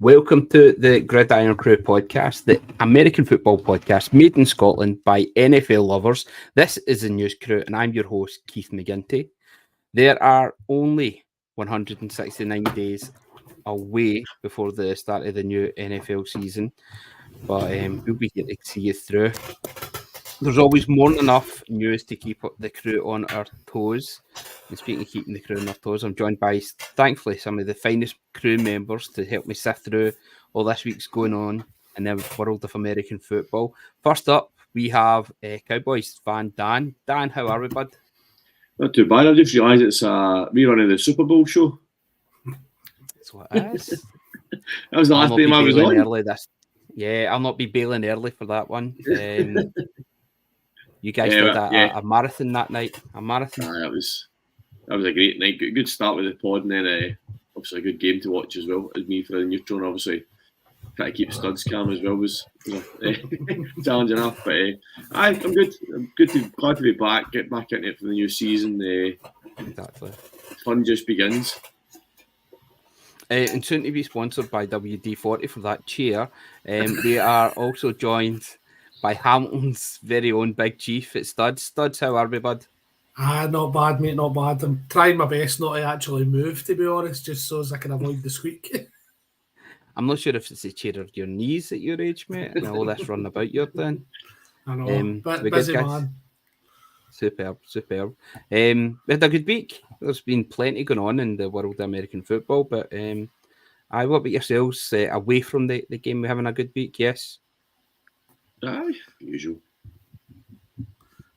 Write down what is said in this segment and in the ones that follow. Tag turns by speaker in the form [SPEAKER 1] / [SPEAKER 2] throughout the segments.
[SPEAKER 1] Welcome to the Irn-Cru podcast, the American football podcast made in Scotland by NFL lovers. This is the News Crew, and I'm your host, Keith McGinty. There are only 169 days away before the start of the new NFL season, but we'll be here to see you through. There's always more than enough news to keep the crew on our toes. And speaking of keeping the crew on their toes, I'm joined by, thankfully, some of the finest crew members to help me sift through all this week's going on in the world of American football. First up, we have Cowboys fan Dan. Dan, how are we, bud?
[SPEAKER 2] Not too bad. I just realised it's a rerun of the Super Bowl show.
[SPEAKER 1] That's what it is.
[SPEAKER 2] That was the last game I was on.
[SPEAKER 1] I'll not be bailing early for that one. You guys did a marathon that night. A marathon.
[SPEAKER 2] That was a great night. Good start with the pod, and then obviously a good game to watch as well. As me for the neutral, and obviously trying to keep studs calm as well was challenging enough. But I'm good. I'm glad to be back. Get back into it for the new season.
[SPEAKER 1] Exactly.
[SPEAKER 2] Fun just begins.
[SPEAKER 1] And soon to be sponsored by WD-40 for that chair. We are also joined by Hamilton's very own Big Chief at Studs. Studs, how are we, bud?
[SPEAKER 3] Not bad, mate, not bad. I'm trying my best not to actually move, to be honest, just so as I can avoid the squeak.
[SPEAKER 1] I'm not sure if it's the chair of your knees at your age, mate, and all this running about you're doing.
[SPEAKER 3] I know, but busy man.
[SPEAKER 1] Superb. We had a good week. There's been plenty going on in the world of American football, but what about yourselves? Away from the game, we're having a good week, yes?
[SPEAKER 2] Aye, usual.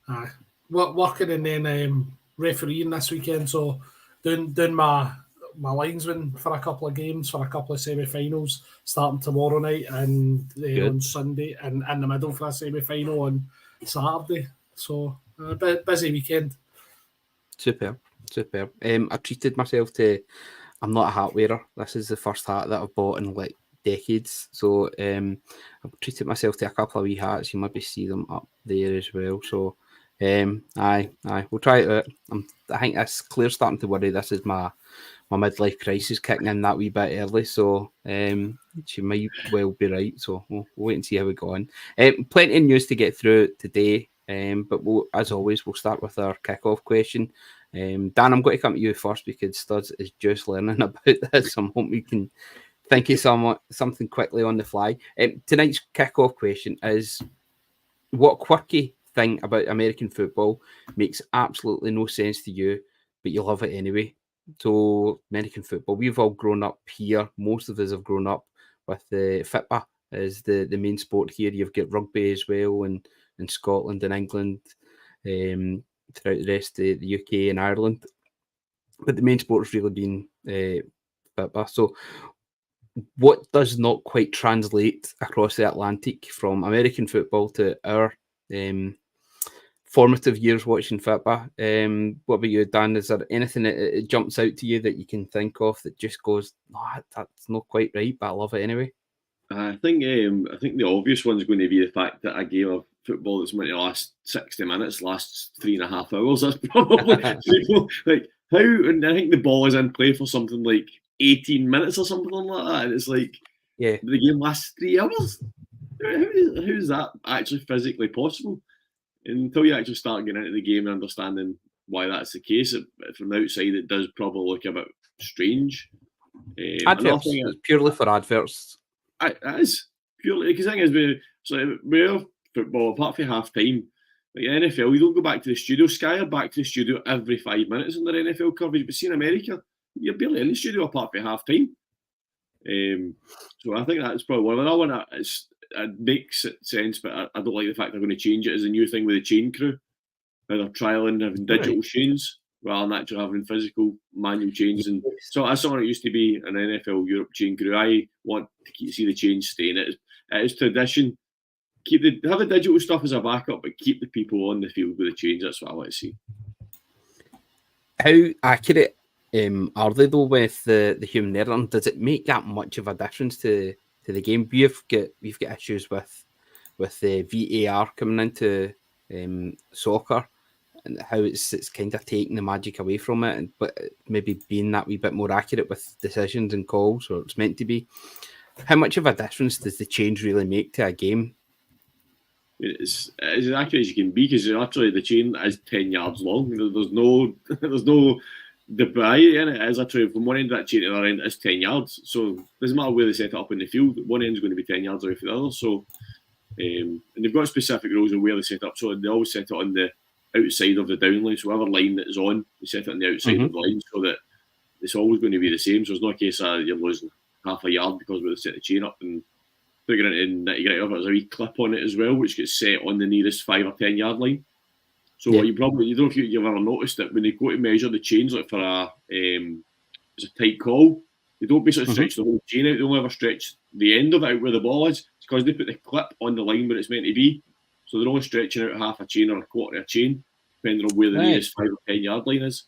[SPEAKER 3] Aye. Working and then refereeing this weekend, so doing my linesman for a couple of games, for a couple of semi-finals, starting tomorrow night and on Sunday, and in the middle for a semi-final on Saturday. So a bit busy weekend.
[SPEAKER 1] Superb. I treated myself to. I'm not a hat wearer. This is the first hat that I've bought in like decades. So I've treated myself to a couple of wee hats. You maybe see them up there as well. So aye, we'll try it out. I think that's clear starting to worry. This is my midlife crisis kicking in that wee bit early. So she might well be right. So we'll wait and see how we go on. Plenty of news to get through today. But as always, we'll start with our kickoff question. Dan, I'm going to come to you first because Studs is just learning about this. I'm hoping we can think of something quickly on the fly. Tonight's kickoff question is: what quirky thing about American football makes absolutely no sense to you, but you love it anyway? So, American football, we've all grown up here. Most of us have grown up with the football as the main sport here. You've got rugby as well, and in Scotland and England, throughout the rest of the UK and Ireland. But the main sport has really been football. So what does not quite translate across the Atlantic from American football to our formative years watching football? What about you, Dan? Is there anything that jumps out to you that you can think of that just goes, that's not quite right, but I love it anyway?
[SPEAKER 2] I think the obvious one's going to be the fact that a game of football that's meant to last 60 minutes lasts 3.5 hours. That's probably like how. And I think the ball is in play for something like 18 minutes or something like that, and it's like, the game lasts 3 hours. How is that actually physically possible? And until you actually start getting into the game and understanding why that's the case, from the outside it does probably look a bit strange.
[SPEAKER 1] Adverts, it's purely for adverts.
[SPEAKER 2] It is purely because the thing is, we're football apart from half time. Like NFL, you don't go back to the studio. Sky are back to the studio every 5 minutes in their NFL coverage. But see, in America, you're barely in the studio apart from half time. So I think that's probably one. Another one it makes sense, but I don't like the fact they're going to change it as a new thing with the chain crew. Where they're trialing having digital chains rather than actually having physical manual chains. And so that's something that used to be an NFL Europe chain crew. I want to see the change staying. It is tradition. Have the digital stuff as a backup, but keep the people on the field with the change. That's what I want to see.
[SPEAKER 1] How accurate are they though with the human error? And does it make that much of a difference to the game? We've got issues with the VAR coming into soccer, and how it's kind of taking the magic away from it, but maybe being that wee bit more accurate with decisions and calls, or it's meant to be. How much of a difference does the change really make to a game?
[SPEAKER 2] It's as accurate as you can be, because actually the chain is 10 yards long. There's no there's no debate in it. It is literally from one end of that chain to the other end is 10 yards. So it doesn't matter where they set it up in the field. One end is going to be 10 yards away from the other. So and they've got specific rules on where they set it up. So they always set it on the outside of the down line. So whatever line that is on, they set it on the outside of the line, so that it's always going to be the same. So it's not a case of you're losing half a yard because we set the chain up. And figuring it in that you get it, there's a wee clip on it as well, which gets set on the nearest 5 or 10 yard line. So what you don't know if you've ever noticed that when they go to measure the chains, like for it's a tight call, they don't basically stretch the whole chain out. They only ever stretch the end of it out where the ball is. It's because they put the clip on the line where it's meant to be. So they're only stretching out half a chain or a quarter of a chain, depending on where the nearest 5 or 10 yard line is.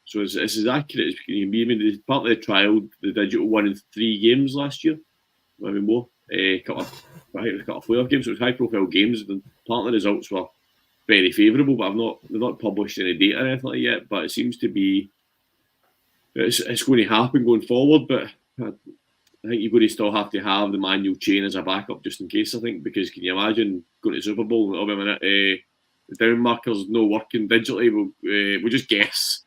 [SPEAKER 2] So it's as accurate as you can be. I mean, part of the trial, the digital won in 3 games last year, maybe more. A couple of playoff games, so it was high-profile games. And part of the results were very favourable, but they've not published any data or anything like that yet. But it seems to be it's going to happen going forward. But I think you're going to still have to have the manual chain as a backup just in case. I think, because can you imagine going to Super Bowl? It'll be a minute. The down markers no working digitally. We'll just guess.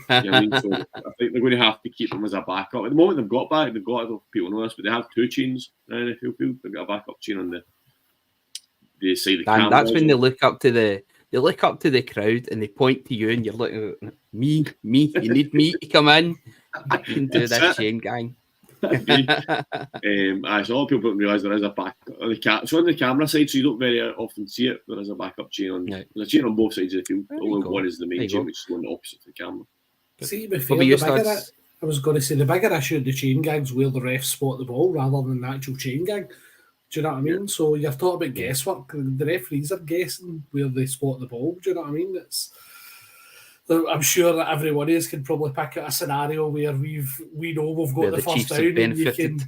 [SPEAKER 2] You know what I mean? So I think they're going to have to keep them as a backup. At the moment, they've got back. They've got, I don't know if people know this, but they have 2 chains in the NFL field. They've got a backup chain on the side of the camera.
[SPEAKER 1] That's when they look up to the crowd and they point to you, and you're looking at me. You need me to come in. I can do this chain, gang.
[SPEAKER 2] So a lot of people don't realise there is a backup on the camera side, so you don't very often see it. There is a backup chain on. There's a chain on both sides of the field. Only one is the main chain, which is going opposite the camera.
[SPEAKER 3] See, before I was going to say the bigger issue of the chain gangs where the refs spot the ball rather than the actual chain gang. Do you know what I mean? Yeah. So you're talking about guesswork. The referees are guessing where they spot the ball. Do you know what I mean? I'm sure that every one of us can probably pick out a scenario where we know we've got the first down and you can.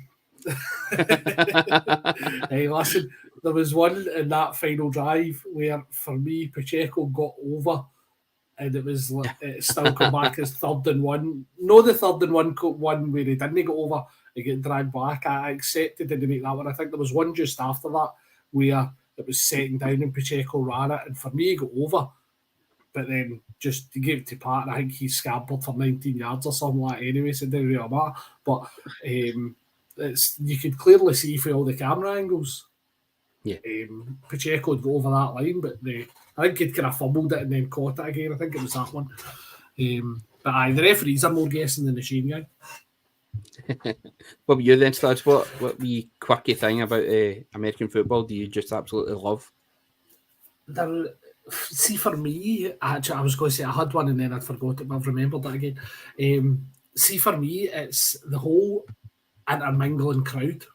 [SPEAKER 3] Hey, listen, there was one in that final drive where, for me, Pacheco got over. And it was still come back as 3rd and 1. No, the 3rd and 1 where he didn't go over, he get dragged back. I accepted it to make that one. I think there was one just after that where it was setting down and Pacheco ran it, and for me, he got over. But then just to give it to Pat, I think he scampered for 19 yards or something like that anyway, so it didn't really matter. But you could clearly see for all the camera angles. Yeah. Pacheco would go over that line, but I think he'd kind of fumbled it and then caught it again. I think it was that one. But the referees are more guessing than the chain gang.
[SPEAKER 1] What about you then, Studs? What wee quirky thing about American football do you just absolutely love?
[SPEAKER 3] See, for me, actually, I was going to say I had one and then I'd forgot it, but I've remembered that again. See, for me, it's the whole intermingling crowd.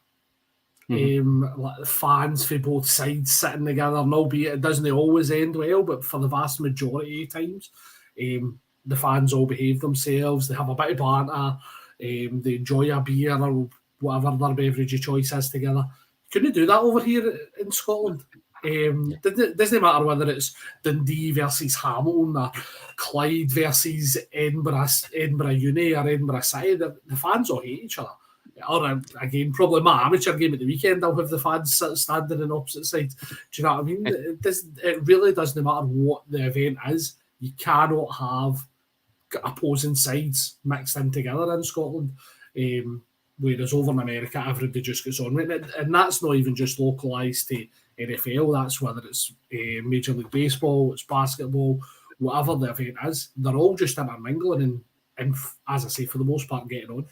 [SPEAKER 3] Like fans for both sides sitting together, and albeit it doesn't always end well, but for the vast majority of times, the fans all behave themselves. They have a bit of banter. They enjoy a beer or whatever their beverage of choice is together. Couldn't do that over here in Scotland. It doesn't matter whether it's Dundee versus Hamilton or Clyde versus Edinburgh Uni or Edinburgh City. The fans all hate each other. Or again, probably my amateur game at the weekend, I'll have the fans standing on opposite sides. Do you know what I mean? It really doesn't matter what the event is. You cannot have opposing sides mixed in together in Scotland. Whereas over in America, everybody just gets on with it. And that's not even just localised to NFL. That's whether it's Major League Baseball, it's basketball, whatever the event is. They're all just intermingling and as I say, for the most part, getting on.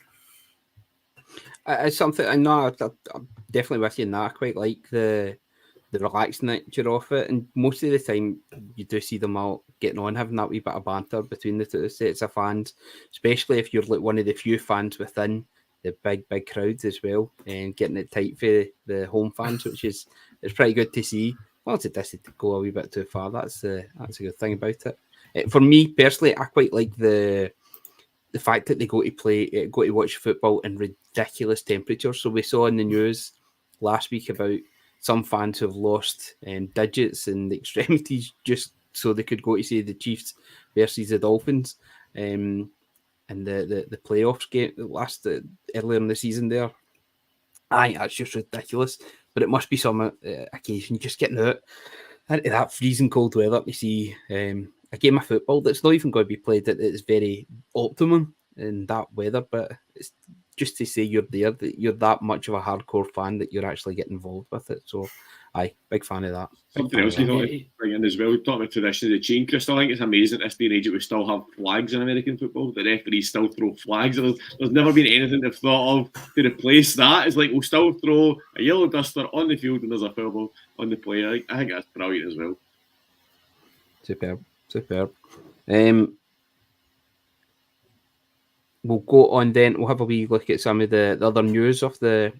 [SPEAKER 1] It's something I know. I'm definitely with you in that. I quite like the relaxed nature of it, and most of the time you do see them all getting on, having that wee bit of banter between the two sets of fans, especially if you're like one of the few fans within the big crowds as well, and getting it tight for the home fans, which is it's pretty good to see. Well, it doesn't go a wee bit too far. That's a good thing about it. For me personally, I quite like the fact that they go to watch football in ridiculous temperatures. So we saw in the news last week about some fans who have lost digits and extremities just so they could go to see the Chiefs versus the Dolphins and the playoffs game earlier in the season there. Aye, that's just ridiculous. But it must be some occasion just getting out into that freezing cold weather to see a game of football that's not even going to be played at its very optimum in that weather. But it's just to say you're there, that you're that much of a hardcore fan that you're actually getting involved with it. So, aye, big fan of that.
[SPEAKER 2] Something else you thought to bring in as well, talking about tradition of the chain, Chris. I think it's amazing at this day and age that we still have flags in American football. The referees still throw flags. There's never been anything they've thought of to replace that. It's like we'll still throw a yellow duster on the field when there's a foul ball on the player. I think that's brilliant as well.
[SPEAKER 1] Superb. We'll go on then. We'll have a wee look at some of the other news of the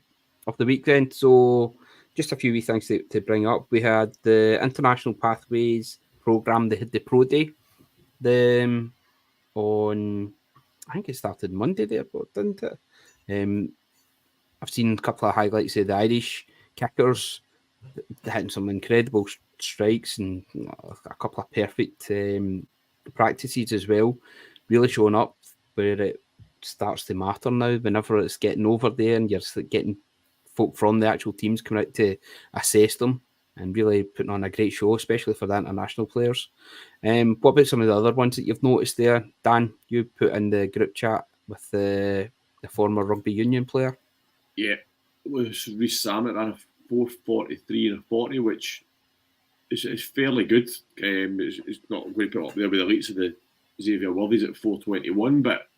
[SPEAKER 1] week then. So just a few wee things to bring up. We had the International Pathways Programme. They had the Pro Day on, I think it started Monday there, didn't it? I've seen a couple of highlights of the Irish kickers hitting some incredible strikes and a couple of perfect practices as well, really showing up where it starts to matter now. Whenever it's getting over there and you're getting folk from the actual teams coming out to assess them and really putting on a great show, especially for the international players. What about some of the other ones that you've noticed there? Dan, you put in the group chat with the former rugby union player.
[SPEAKER 2] Yeah, it was Reece Samet ran a 4:43 and a 40, which is fairly good. It's not going to put up there with the elites of the Xavier Worthies at 4:21, but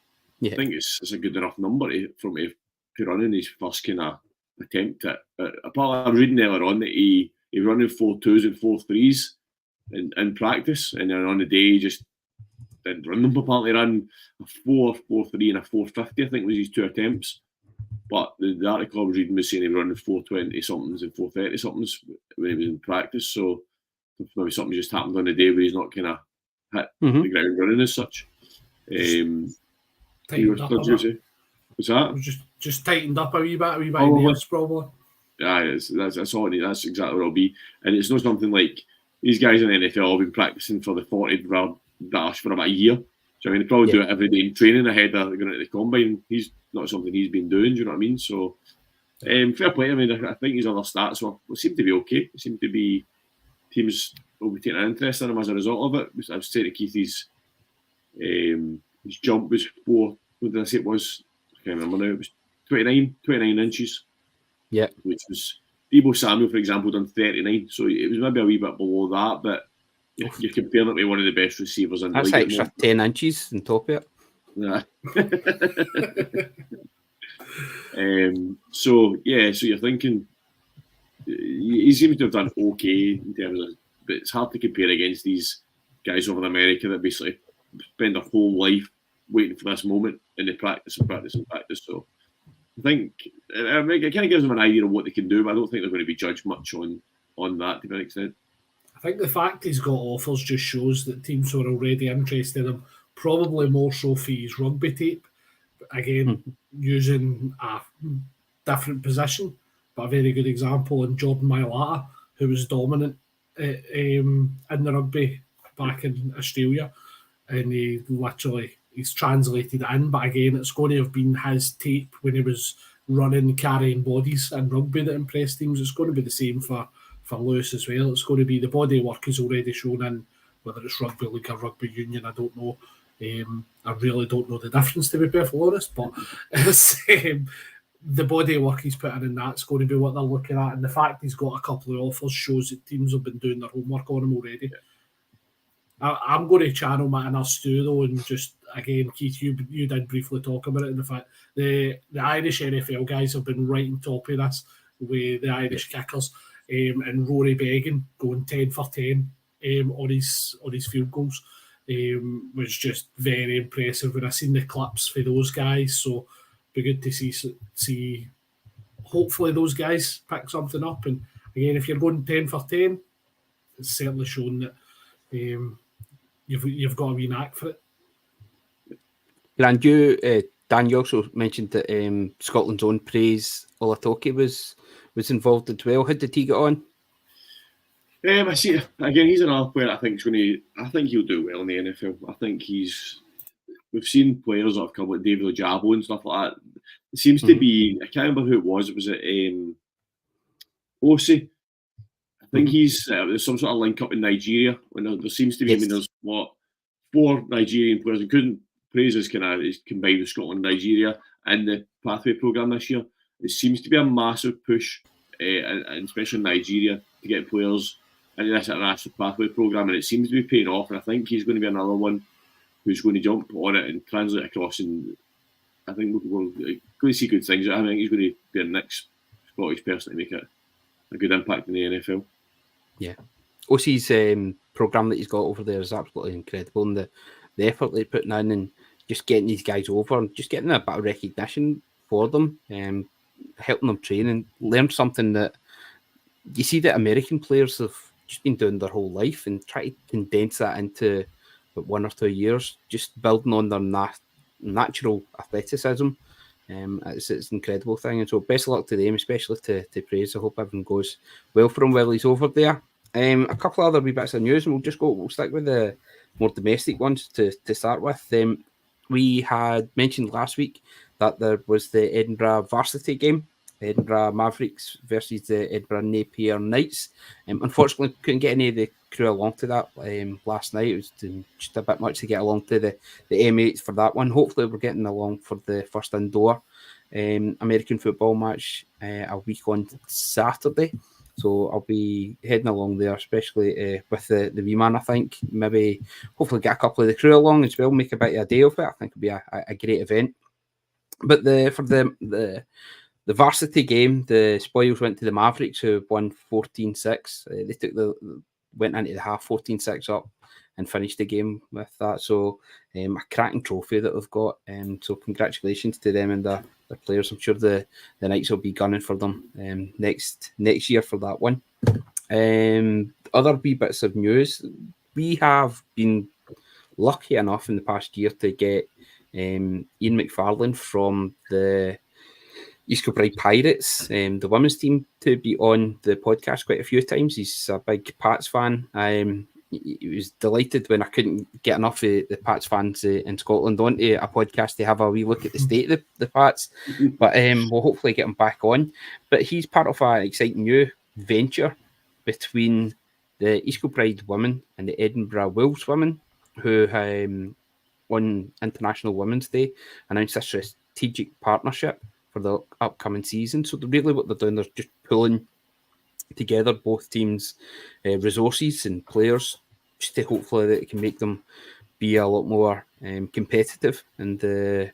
[SPEAKER 2] I think it's a good enough number for me to run in his first kind of attempt at. Apart, I was reading earlier on that he running 4.2s and 4.3s in practice, and then on the day he just didn't run them. Apparently, ran a 4.43 and a 4.50. I think was his 2 attempts. But the article I was reading was saying he was running 4.20 somethings and 4.30 somethings when he was in practice. So maybe something just happened on the day where he's not kind of hit the ground running as such. What's that?
[SPEAKER 3] Just tightened up a wee bit nerves, probably.
[SPEAKER 2] Yeah, that's all. That's exactly what it'll be. And it's not something like these guys in the NFL have been practicing for the 40 dash for about a year. So I mean, they probably do it every day in training ahead of going to the combine. He's not something he's been doing. Do you know what I mean? So fair play. I mean, I think his other stats will seem to be okay. It seem to be teams will be taking an interest in him as a result of it. I was saying to Keith, his jump was 4. What did I say it was? I can't remember now. It was 29 inches.
[SPEAKER 1] Yeah.
[SPEAKER 2] Which was Deebo Samuel, for example, done 39. So it was maybe a wee bit below that, but you're comparing it with one of the best receivers in the league.
[SPEAKER 1] That's extra 10 inches on top of it.
[SPEAKER 2] Yeah. So you're thinking he seems to have done okay in terms of, but it's hard to compare against these guys over in America that basically spend their whole life waiting for this moment and they practice. So I think it kind of gives them an idea of what they can do, but I don't think they're going to be judged much on that to an extent.
[SPEAKER 3] I think the fact he's got offers just shows that teams who are already interested in him, probably more so for his rugby tape, again, using a different position, but a very good example in Jordan Mailata, who was dominant in the rugby back in Australia, and he's translated it in, but again, it's going to have been his tape when he was running, carrying bodies in rugby that impressed teams. It's going to be the same for Lewis as well. It's going to be the body work he's already shown in, whether it's rugby league or rugby union, I don't know. I really don't know the difference, to be perfectly honest, but it's, the body work he's putting in that's going to be what they're looking at, and the fact he's got a couple of offers shows that teams have been doing their homework on him already. I'm going to channel my inner Stu though, and just again, Keith, you did briefly talk about it, and the fact the Irish NFL guys have been right on top of this with the Irish kickers, and Rory Beggan going 10 for 10 on his field goals was just very impressive when I seen the clips for those guys. So be good to see hopefully those guys pick something up. And again, if you're going 10 for 10, it's certainly shown that you've got a wee knack for it.
[SPEAKER 1] And Dan, you also mentioned that Scotland's own Praise Olatoke was involved as well. How did he get on?
[SPEAKER 2] I see. Again, he's another player I think he'll do well in the NFL. I think we've seen players that have come like David Ojabo and stuff like that. It seems to be, I can't remember who it was. It was Osi. I think he's there's some sort of link up in Nigeria. When there seems to be, I mean, there's 4 Nigerian players, including Praise's is combined with Scotland and Nigeria in the pathway programme this year. It seems to be a massive push, and especially in Nigeria, to get players into this international pathway programme, and it seems to be paying off. And I think he's going to be another one who's going to jump on it and translate across. And I think we're going to see good things. I think he's going to be the next Scottish person to make it a good impact in the NFL.
[SPEAKER 1] Yeah. OC's programme that he's got over there is absolutely incredible, and the effort they're putting in and just getting these guys over and just getting a bit of recognition for them, helping them train and learn something that you see that American players have just been doing their whole life, and try to condense that into 1 or 2 years, just building on their natural athleticism. It's an incredible thing, and so best of luck to them, especially to Praise. I hope everything goes well for him while he's over there. A couple of other wee bits of news, and we'll stick with the more domestic ones to start with. We had mentioned last week that there was the Edinburgh varsity game, Edinburgh Mavericks versus the Edinburgh Napier Knights. Unfortunately, couldn't get any of the crew along to that last night. It was just a bit much to get along to the M8 for that one. Hopefully, we're getting along for the first indoor American football match a week on Saturday. So I'll be heading along there, especially with the wee man. I think maybe hopefully get a couple of the crew along as well, make a bit of a day of it. I think it'll be a great event. But for the varsity game, the spoils went to the Mavericks, who won 14-6. They went into the half 14-6 up and finished the game with that. So a cracking trophy that we've got. So congratulations to them and their players. I'm sure the Knights will be gunning for them next year for that one. Other wee bits of news. We have been lucky enough in the past year to get Ian McFarlane from the East Kilbride Pirates, the women's team, to be on the podcast quite a few times. He's a big Pats fan. He was delighted when I couldn't get enough of the Pats fans in Scotland onto a podcast to have a wee look at the state of the Pats. But we'll hopefully get him back on. But he's part of an exciting new venture between the East Kilbride women and the Edinburgh Wolves women, who on International Women's Day announced a strategic partnership for the upcoming season. So really what they're doing, they're just pulling together both teams' resources and players, just to hopefully that it can make them be a lot more competitive in the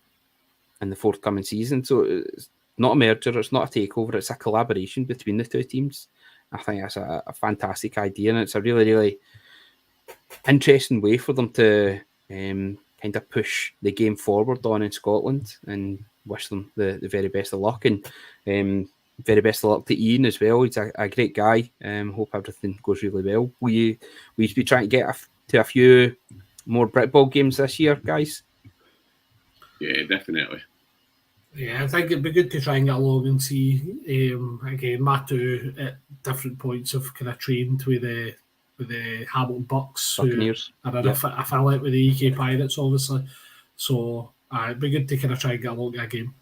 [SPEAKER 1] forthcoming season. So it's not a merger, it's not a takeover, it's a collaboration between the two teams. I think that's a fantastic idea, and it's a really, really interesting way for them to kind of push the game forward on in Scotland, and wish them the very best of luck, and very best of luck to Ian as well. He's a great guy. Hope everything goes really well. We should be trying to get to a few more Brit Ball games this year, guys.
[SPEAKER 2] Yeah, definitely.
[SPEAKER 3] Yeah, I think it'd be good to try and get along and see. Again, my two at different points have kind of trained with the Hamilton Bucks,
[SPEAKER 1] Buccaneers,
[SPEAKER 3] who are an affiliate with the UK Pirates, obviously. So it'd be good to kind of try and get along to a game.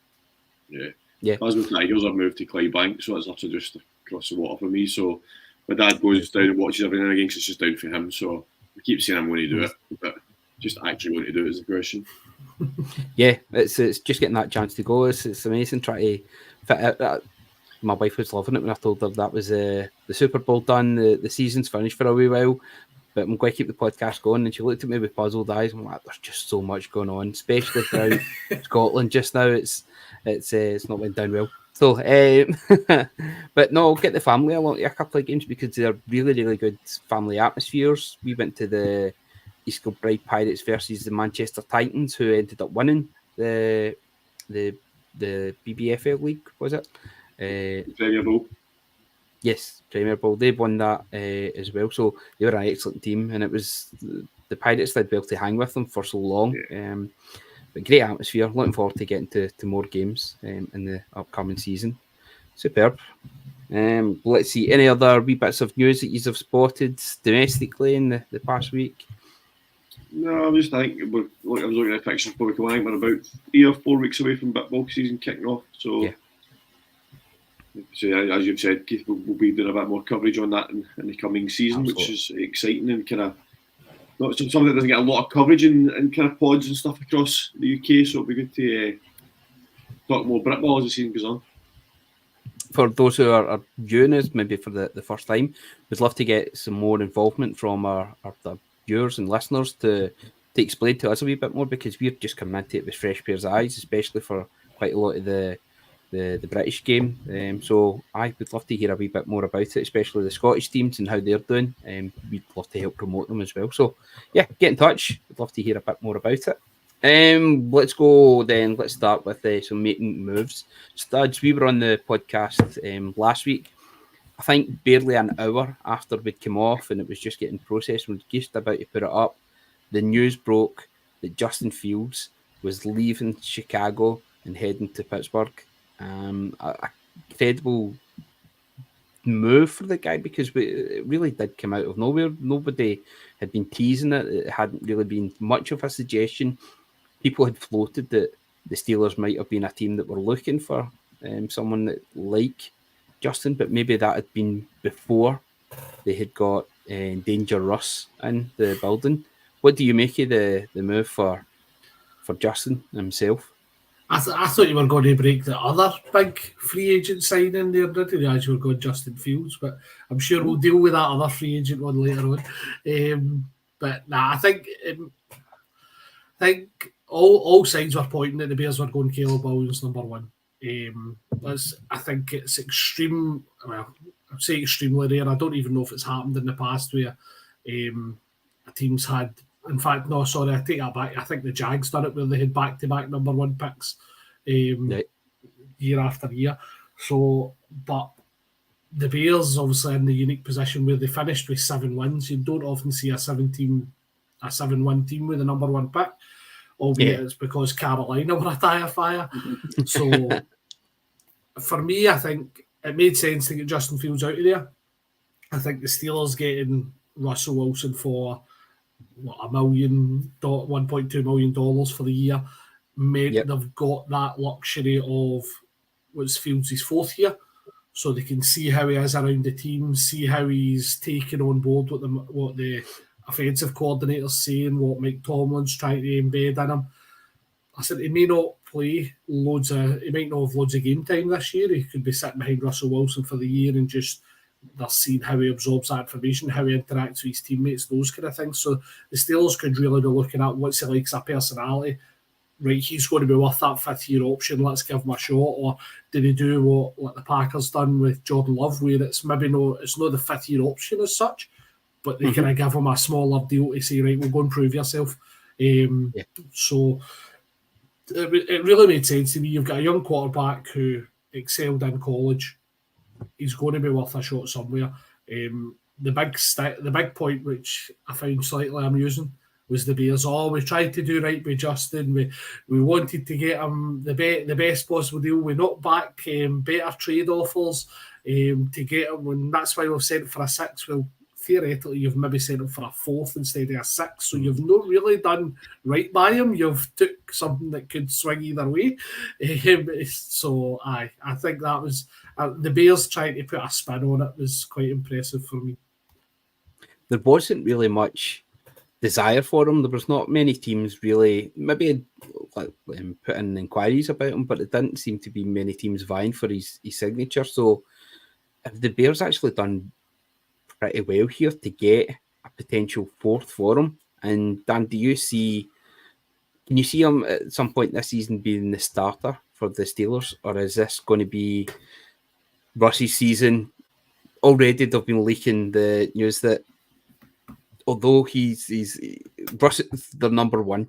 [SPEAKER 2] Yeah. As with Tigers, I've moved to Clydebank, so it's actually just across the water for me. So my dad goes down and watches every now and again, because it's just down for him. So I keep saying I'm going to do it, but just actually going to do it is the question.
[SPEAKER 1] Yeah, it's just getting that chance to go. It's amazing trying to fit it. My wife was loving it when I told her that was the Super Bowl done, the season's finished for a wee while, but I'm going to keep the podcast going. And she looked at me with puzzled eyes. I'm like, there's just so much going on, especially throughout Scotland just now. It's not went down well. So, but no, I'll get the family along to a couple of games, because they're really, really good family atmospheres. We went to the East Kilbride Pirates versus the Manchester Titans, who ended up winning the BBFL League, was it?
[SPEAKER 2] Premier Bowl.
[SPEAKER 1] Yes, Premier Bowl. They won that as well. So they were an excellent team, and it was the Pirates did well to hang with them for so long.
[SPEAKER 2] Yeah.
[SPEAKER 1] But great atmosphere. Looking forward to getting to more games in the upcoming season. Superb. Let's see, any other wee bits of news that you have spotted domestically in the past week?
[SPEAKER 2] No, I think I was looking at fixtures before we come. I think we're about 3 or 4 weeks away from Bitball season kicking off. So, as you've said, Keith, we'll be doing a bit more coverage on that in the coming season, which is exciting and kind of not something that doesn't get a lot of coverage in kind of pods and stuff across the UK. So it'll be good to talk more Britball as the season goes on.
[SPEAKER 1] For those who are viewing us, maybe for the first time, we'd love to get some more involvement from our viewers and listeners to explain to us a wee bit more, because we're just coming into it with fresh pairs of eyes, especially for quite a lot of the British game. So I would love to hear a wee bit more about it, especially the Scottish teams and how they're doing. We'd love to help promote them as well. So yeah, get in touch. We'd love to hear a bit more about it. Let's go then. Let's start with some making moves. Studs, we were on the podcast last week, I think barely an hour after we'd come off and it was just getting processed. We're just about to put it up. The news broke that Justin Fields was leaving Chicago and heading to Pittsburgh. A credible move for the guy, because it really did come out of nowhere. Nobody had been teasing it. It hadn't really been much of a suggestion. People had floated that the Steelers might have been a team that were looking for someone that like Justin, but maybe that had been before they had got Danger Russ in the building. What do you make of the move for Justin himself?
[SPEAKER 3] I thought you were going to break the other big free agent signing there, didn't you? As you were going Justin Fields, but I'm sure we'll deal with that other free agent one later on. But nah, I think all signs were pointing that the Bears were going Caleb Williams number one. I think it's extreme. Well, I'd say extremely rare. I don't even know if it's happened in the past where teams had. In fact, no, sorry, I take that back. I think the Jags done it where they had back-to-back number one picks year after year. So, but the Bears obviously in the unique position where they finished with 7 wins. You don't often see a 7-1 team with a number one pick, albeit it's because Carolina were a tire fire. So, for me, I think it made sense to get Justin Fields out of there. I think the Steelers getting Russell Wilson for $1.2 million for the year meant they've got that luxury of what's Fields' 4th year, so they can see how he is around the team, see how he's taken on board what the offensive coordinator's saying, what Mike Tomlin's trying to embed in him. I said he may not play he might not have loads of game time this year. He could be sitting behind Russell Wilson for the year and just they're seeing how he absorbs that information, how he interacts with his teammates, those kind of things. So the Steelers could really be looking at what's he like as a personality. Right, he's going to be worth that 5th-year option. Let's give him a shot. Or did he do what the Packers done with Jordan Love, where it's maybe it's not the 5th-year option as such, but they kind of give him a smaller deal to say, right, we'll go and prove yourself. So it really made sense to me. You've got a young quarterback who excelled in college. He's going to be worth a shot somewhere. The big point, which I found slightly amusing, was the Bears. We tried to do right by Justin. We wanted to get him the best possible deal. We knocked back better trade offers to get him, and that's why we've sent him for a 6. Well, theoretically, you've maybe sent him for a 4th instead of a 6, so you've not really done right by him. You've took something that could swing either way. So I think that was the Bears trying to put a spin on it was quite impressive for me.
[SPEAKER 1] There wasn't really much desire for him. There was not many teams really, maybe put in inquiries about him, but it didn't seem to be many teams vying for his signature. So if the Bears actually done pretty well here to get a potential 4th for him. And Dan, can you see him at some point this season being the starter for the Steelers, or is this going to be Russ's season? Already they've been leaking the news that although Russ is the number one,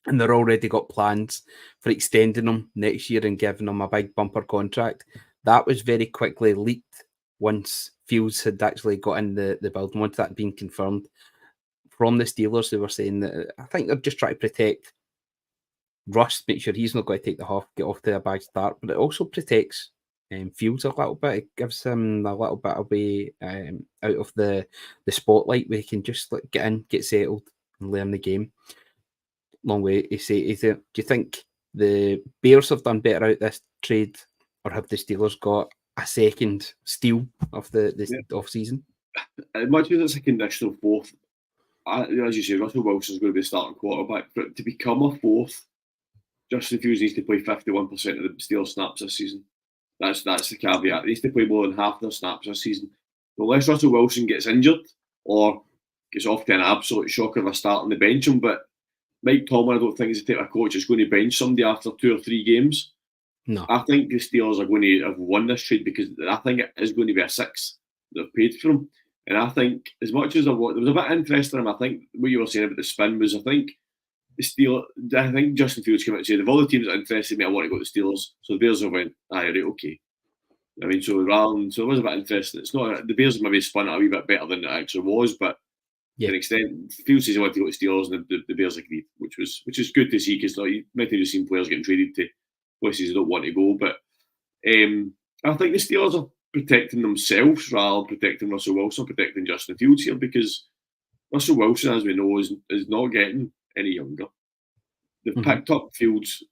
[SPEAKER 1] and they're already got plans for extending him next year and giving him a big bumper contract, that was very quickly leaked once Fields had actually got in the building. Once that had been confirmed from the Steelers, they were saying that I think they're just trying to protect Russ, make sure he's not going to get off to a bad start, but it also protects Fields a little bit. It gives him a little bit away out of the spotlight where he can just get in, get settled, and learn the game. Long way to say, do you think the Bears have done better out this trade, or have the Steelers got a second steal of the off season?
[SPEAKER 2] As much as it's a conditional fourth, as you say, Russell Wilson's going to be the starting quarterback, but to become a fourth, Justin Fields needs to play 51% of the Steelers snaps this season. That's the caveat. He needs to play more than half their snaps this season. Unless Russell Wilson gets injured or gets off to an absolute shocker of a start on the bench him, but Mike Tomlin, I don't think is the type of coach that's going to bench somebody after 2 or 3 games.
[SPEAKER 1] No.
[SPEAKER 2] I think the Steelers are going to have won this trade because I think it is going to be a 6 that they've paid for him. And I think, as much as there was a bit of interest in him, I think what you were saying about the spin was, I think Justin Fields came out and said, of all the teams that interested me, I want to go to the Steelers. So the Bears have went, right, okay. I mean, so it was a bit interesting. It's not, the Bears maybe spun it a wee bit better than it actually was, but to an extent, Fields says he wanted to go to Steelers, and the Bears agreed, which is good to see, because you might have seen players getting traded to places they don't want to go. But I think the Steelers are protecting themselves rather than protecting Russell Wilson, protecting Justin Fields here, because Russell Wilson, as we know, is not getting any younger. They've picked up Fields,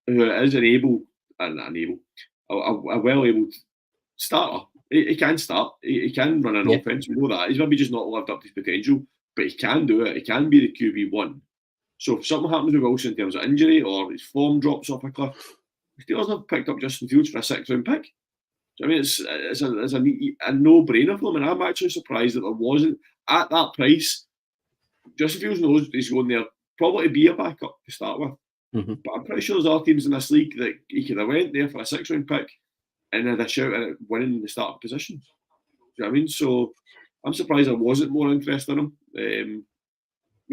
[SPEAKER 2] who is a well-able starter. He can start. He can run an offense. We know that. He's maybe just not lived up to his potential, but he can do it. He can be the QB1. So if something happens with Wilson in terms of injury or his form drops off a cliff, the Steelers have picked up Justin Fields for a 6th-round pick. So, I mean, it's a no-brainer for them, and I'm actually surprised that there wasn't, at that price. Justin Fields knows he's going there probably to be a backup to start with. But I'm pretty sure there's other teams in this league that he could have went there for a 6th-round pick and had a shout at winning the starting positions. Do you know what I mean? So I'm surprised there wasn't more interest in him. I mean,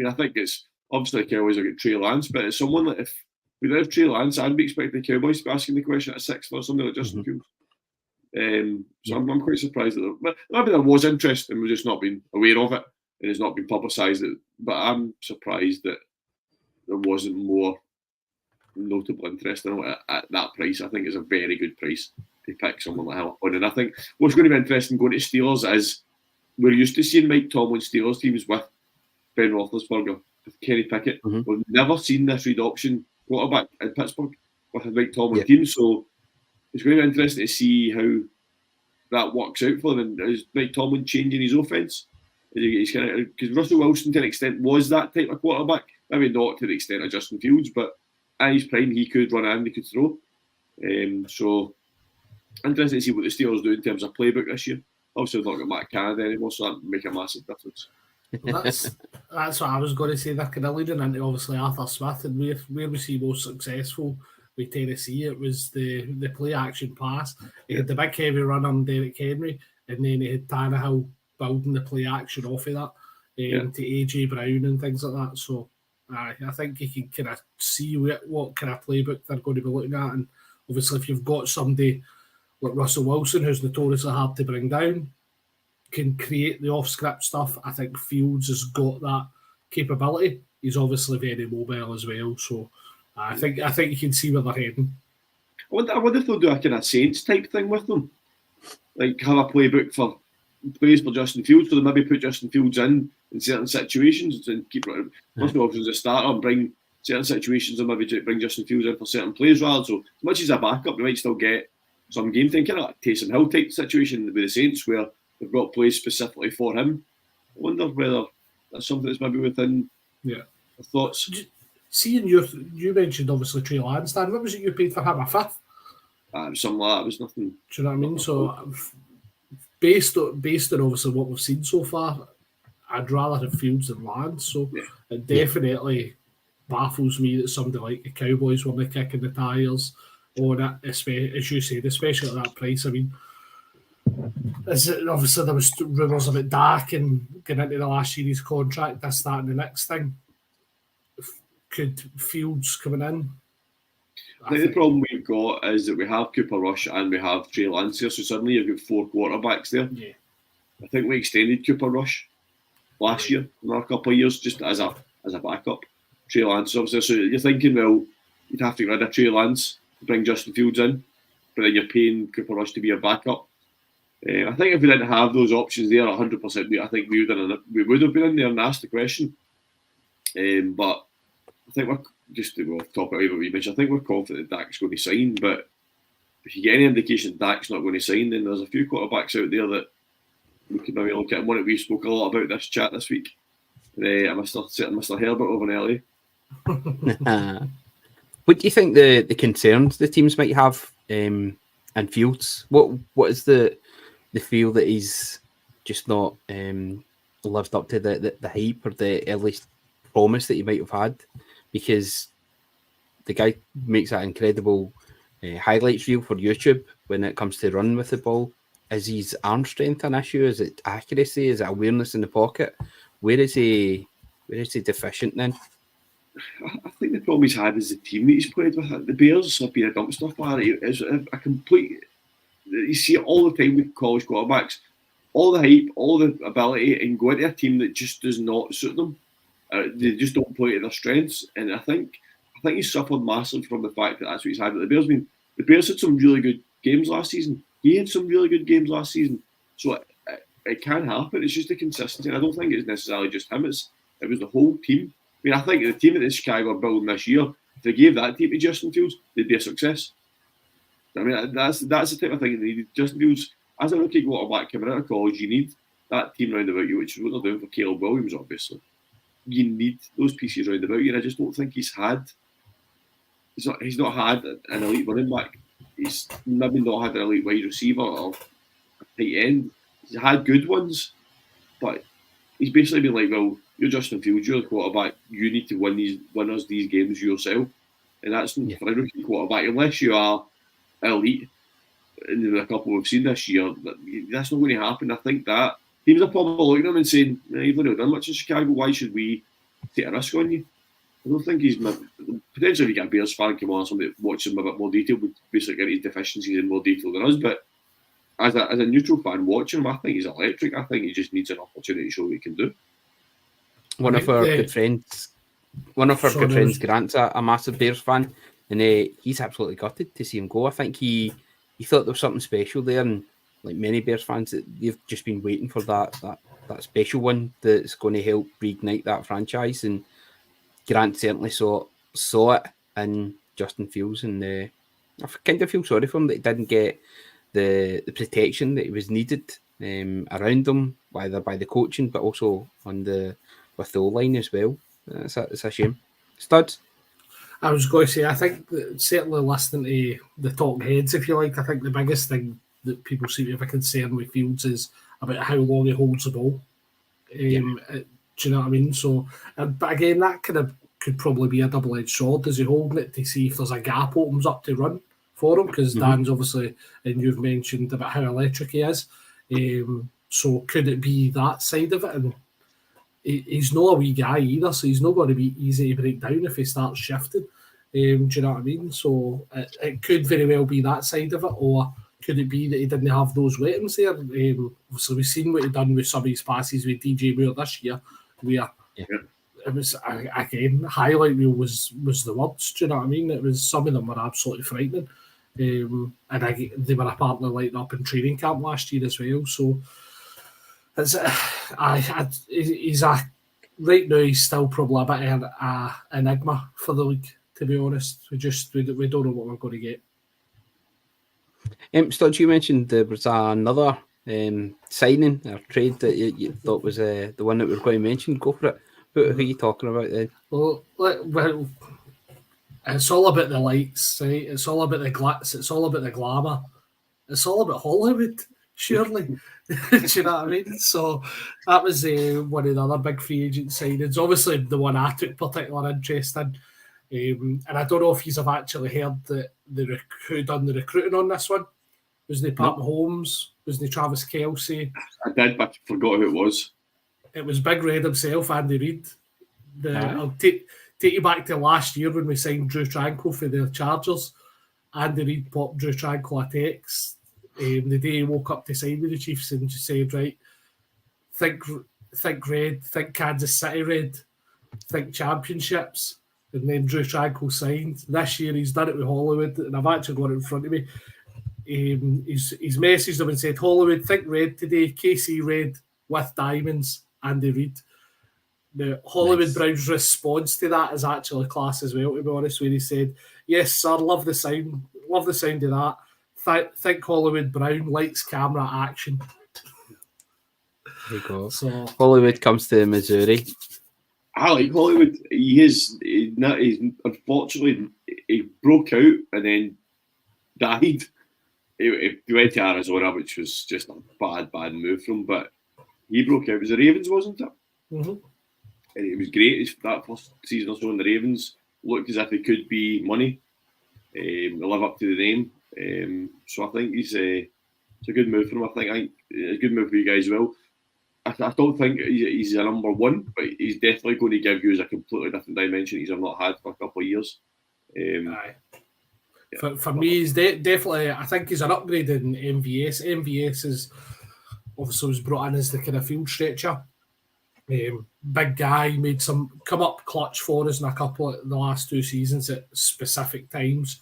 [SPEAKER 2] I think it's obviously the Cowboys will get Trey Lance, but it's someone that if we did have Trey Lance, I'd be expecting the Cowboys to be asking the question at 6th or something like Justin Fields. So I'm quite surprised that maybe there was interest and we've just not been aware of it and it's not been publicised. But I'm surprised that there wasn't more notable interest in it at that price. I think it's a very good price to pick someone like him. And I think what's going to be interesting going to Steelers is we're used to seeing Mike Tomlin Steelers teams with Ben Roethlisberger, with Kenny Pickett. We've never seen this read option quarterback in Pittsburgh with a Mike Tomlin team. So it's going to be interesting to see how that works out for them. And is Mike Tomlin changing his offense? He's kind of, because Russell Wilson to an extent was that type of quarterback. Maybe not to the extent of Justin Fields, but at his prime he could run and he could throw. So interesting to see what the Steelers do in terms of playbook this year. Obviously, they've not got Matt Canada anymore, so that would make a massive difference.
[SPEAKER 3] Well, that's what I was going to say. They're kind of leading into obviously Arthur Smith, and where was he most successful with Tennessee? It was the play action pass. He had the big heavy run on Derrick Henry, and then he had Tannehill building the play action off of that to AJ Brown and things like that. So I think you can kind of see what kind of playbook they're going to be looking at, and obviously if you've got somebody like Russell Wilson, who's notoriously hard to bring down, can create the off-script stuff. I think Fields has got that capability. He's obviously very mobile as well, so I think you can see where they're heading.
[SPEAKER 2] I wonder if they'll do a kind of Saints type thing with them, like have a playbook for plays for Justin Fields, so they maybe put Justin Fields in certain situations and keep Russell Wilson as a starter and bring certain situations, and maybe bring Justin Fields in for certain plays rather. So as much as a backup, they might still get some game time, kind of like Taysom Hill type situation with the Saints, where they've got plays specifically for him. I wonder whether that's something that's maybe within the thoughts.
[SPEAKER 3] Seeing you mentioned obviously Trey Lance, Dan, what was it you paid for him, a 5th?
[SPEAKER 2] Something like that. It was nothing.
[SPEAKER 3] Do you know what I mean? So based on obviously what we've seen so far, I'd rather have Fields than Lance. So it definitely baffles me that somebody like the Cowboys were kicking the tires on it, as you said, especially at that price. I mean, obviously there was rumours about Dak and getting into the last year of his contract, this, that, and the next thing. Could Fields coming in?
[SPEAKER 2] I think the problem we've got is that we have Cooper Rush and we have Trey Lance here, so suddenly you've got 4 quarterbacks there.
[SPEAKER 3] Yeah.
[SPEAKER 2] I think we extended Cooper Rush last year, another couple of years, just as a backup. Trey Lance, obviously, so you're thinking, well, you'd have to get rid of Trey Lance to bring Justin Fields in, but then you're paying Cooper Rush to be your backup. I think if we didn't have those options there 100%, I think we would have been in there and asked the question. But I think we're just to go off topic of what we mentioned. I think we're confident that Dak's going to sign, but if you get any indication Dak's not going to sign, then there's a few quarterbacks out there that we could maybe look at. One that we spoke a lot about this chat this week. Mr. Herbert over in LA.
[SPEAKER 1] What do you think the concerns the teams might have in Fields? What is the feel that he's just not lived up to the hype or the early promise that he might have had? Because the guy makes that incredible highlights reel for YouTube when it comes to running with the ball. Is his arm strength an issue? Is it accuracy? Is it awareness in the pocket? Where is he deficient then?
[SPEAKER 2] I think the problem he's had is the team that he's played with. The Bears have been a dumpster fire. It's a complete. You see it all the time with college quarterbacks. All the hype, all the ability, and go into a team that just does not suit them. They just don't play to their strengths. And I think he's suffered massively from the fact that that's what he's had at the Bears. I mean, the Bears had some really good games last season. He had some really good games last season. So it can happen. It's just the consistency. And I don't think it's necessarily just him. It was the whole team. I mean, I think the team that the Chicago are building this year, if they gave that team to Justin Fields, they'd be a success. I mean, that's the type of thing they needed. Justin Fields, as a rookie quarterback coming out of college, you need that team round about you, which is what they're doing for Caleb Williams, obviously. You need those pieces round about you, and I just don't think he's not had an elite running back. He's maybe not had an elite wide receiver or a tight end. He's had good ones, but he's basically been like, well, you're Justin Fields, you're the quarterback, you need to win us these games yourself. And that's for a rookie quarterback, unless you are elite, and a couple we've seen this year, that's not going to happen. I think that teams are probably looking at him and saying, you've not done much in Chicago, why should we take a risk on you? I don't think he's potentially if you get a Bears fan come on, somebody that watches him a bit more detail would basically get his deficiencies in more detail than us. But as a neutral fan watching him, I think he's electric. I think he just needs an opportunity to show what he can do.
[SPEAKER 1] One of our good friends, Grant's a massive Bears fan, and he's absolutely gutted to see him go. I think he thought there was something special there, and like many Bears fans, that they've just been waiting for that special one that's going to help reignite that franchise. And Grant certainly saw it in Justin Fields, and I kind of feel sorry for him that he didn't get the protection that he was needed around him, either by the coaching, but also with the O-line as well. It's a shame. Studs?
[SPEAKER 3] I was going to say, I think that certainly listening to the talk heads, if you like, I think the biggest thing that people seem to have a concern with Fields is about how long he holds the ball. Do you know what I mean? So, but again, that could probably be a double-edged sword. Is he holding it to see if there's a gap opens up to run for him? Because Dan's obviously, and you've mentioned about how electric he is. So could it be that side of it? And he's not a wee guy either, so he's not going to be easy to break down if he starts shifting. Do you know what I mean? So it could very well be that side of it, or could it be that he didn't have those weapons there? So we've seen what he done with some of his passes with DJ Moore this year, where it was, again, highlight reel was the words. Do you know what I mean? It was, some of them were absolutely frightening. And they were apparently lighting up in training camp last year as well. So he's right now he's still probably a bit of an enigma for the league, to be honest. We don't know what we're going to get.
[SPEAKER 1] Studs, you mentioned there was another signing or trade that you thought was the one that we were going to mention. Go for it. Who are you talking about then?
[SPEAKER 3] Well, it's all about the lights, right? It's all about the glitz. It's all about the glamour. It's all about Hollywood, surely. Do you know what I mean? So that was one of the other big free agent signings. Obviously, the one I took particular interest in. And I don't know if you have actually heard that who done the recruiting on this one. Was it Pat Mahomes? Was it Travis Kelce?
[SPEAKER 2] I did, but I forgot who it was.
[SPEAKER 3] It was Big Red himself, Andy Reid. I'll take you back to last year when we signed Drew Tranquil for the Chargers. Andy Reid popped Drew Tranquil a text the day he woke up to sign with the Chiefs and just said, right, think red, think Kansas City red, think championships. And then Drew Tranquil signed. This year he's done it with Hollywood, and I've actually got it in front of me. He's messaged them and said, Hollywood, think red today, KC red with diamonds, Andy Reid. Now, Hollywood
[SPEAKER 1] Nice.
[SPEAKER 3] Brown's response to that is actually class as well, to be honest, where he said, "Yes, sir, love the sound of that. Think Hollywood Brown likes camera action."
[SPEAKER 1] There you go.
[SPEAKER 3] So
[SPEAKER 1] Hollywood comes to Missouri.
[SPEAKER 2] I like Hollywood. He's unfortunately he broke out and then died. He went to Arizona, which was just a bad move from him. But he broke out. It was the Ravens, wasn't it?
[SPEAKER 3] Mm-hmm.
[SPEAKER 2] And it was great. That first season or so in the Ravens looked as if they could be money. They live up to the name. So I think it's a good move for him. I think a good move for you guys as well. I don't think he's a number one, but he's definitely going to give you a completely different dimension he's not had for a couple of years.
[SPEAKER 3] Aye. For me, he's definitely. I think he's an upgrade in MVS. MVS is obviously was brought in as the kind of field stretcher. Big guy, made some come up clutch for us in a couple of the last 2 seasons at specific times.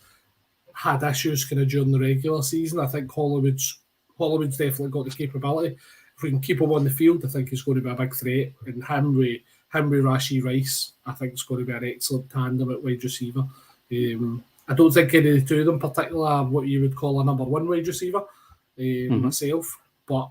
[SPEAKER 3] Had issues kind of during the regular season. I think Hollywood's definitely got the capability. If we can keep him on the field, I think he's going to be a big threat. And him with Rashee Rice, I think it's going to be an excellent tandem at wide receiver. I don't think any of the two of them particularly are what you would call a number one wide receiver myself. But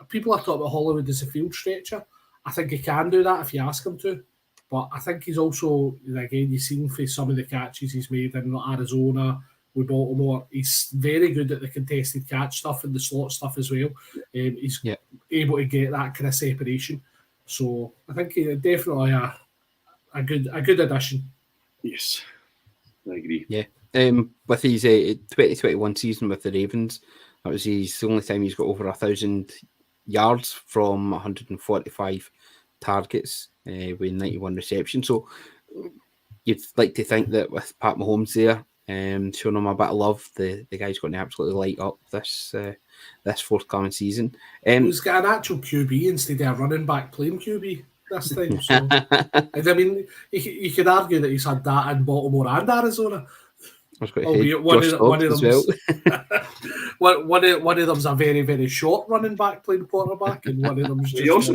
[SPEAKER 3] people are talking about Hollywood as a field stretcher. I think he can do that if you ask him to. But I think he's also, again, you've seen for some of the catches he's made in Arizona with Baltimore, he's very good at the contested catch stuff and the slot stuff as well. He's able to get that kind of separation. So I think he's definitely a good addition.
[SPEAKER 2] Yes, I agree.
[SPEAKER 1] Yeah. With his 2021 season with the Ravens, that was the only time he's got over 1,000 yards from 145 targets with 91 receptions. So you'd like to think that with Pat Mahomes there, showing him a bit of love, the guy's going to absolutely light up this forthcoming season.
[SPEAKER 3] He's got an actual QB instead of a running back playing QB this time. So, and I mean, you could argue that he's had that in Baltimore and Arizona. Albeit one of them's a very, very short running back playing quarterback, and one of them's just.
[SPEAKER 2] He also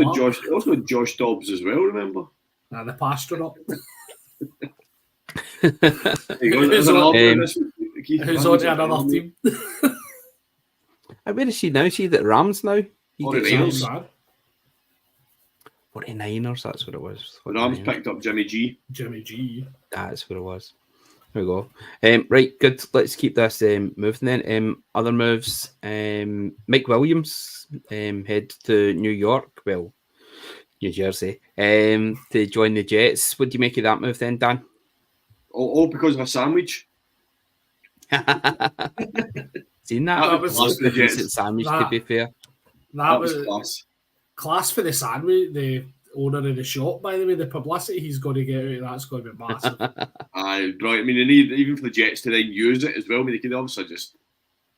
[SPEAKER 2] had Josh Dobbs as well. Remember?
[SPEAKER 3] The pastor up.
[SPEAKER 2] Who's
[SPEAKER 3] on to another team?
[SPEAKER 1] Where is he now? Is he at Rams now?
[SPEAKER 2] 49ers.
[SPEAKER 1] That's what it was.
[SPEAKER 2] The Rams picked up Jimmy G.
[SPEAKER 1] That's what it was. There we go. Right, good. Let's keep this moving then. Other moves. Mike Williams head to New York. Well, New Jersey. To join the Jets. What do you make of that move then, Dan?
[SPEAKER 2] All because of a sandwich.
[SPEAKER 1] Seen that?
[SPEAKER 2] That was class for the Jets.
[SPEAKER 1] Sandwich, to be fair.
[SPEAKER 3] That was class for the sandwich. The owner of the shop, by the way, the publicity he's going to get out of that's going to be massive.
[SPEAKER 2] Aye, right. I mean, they need even for the Jets to then use it as well. I mean, they could obviously just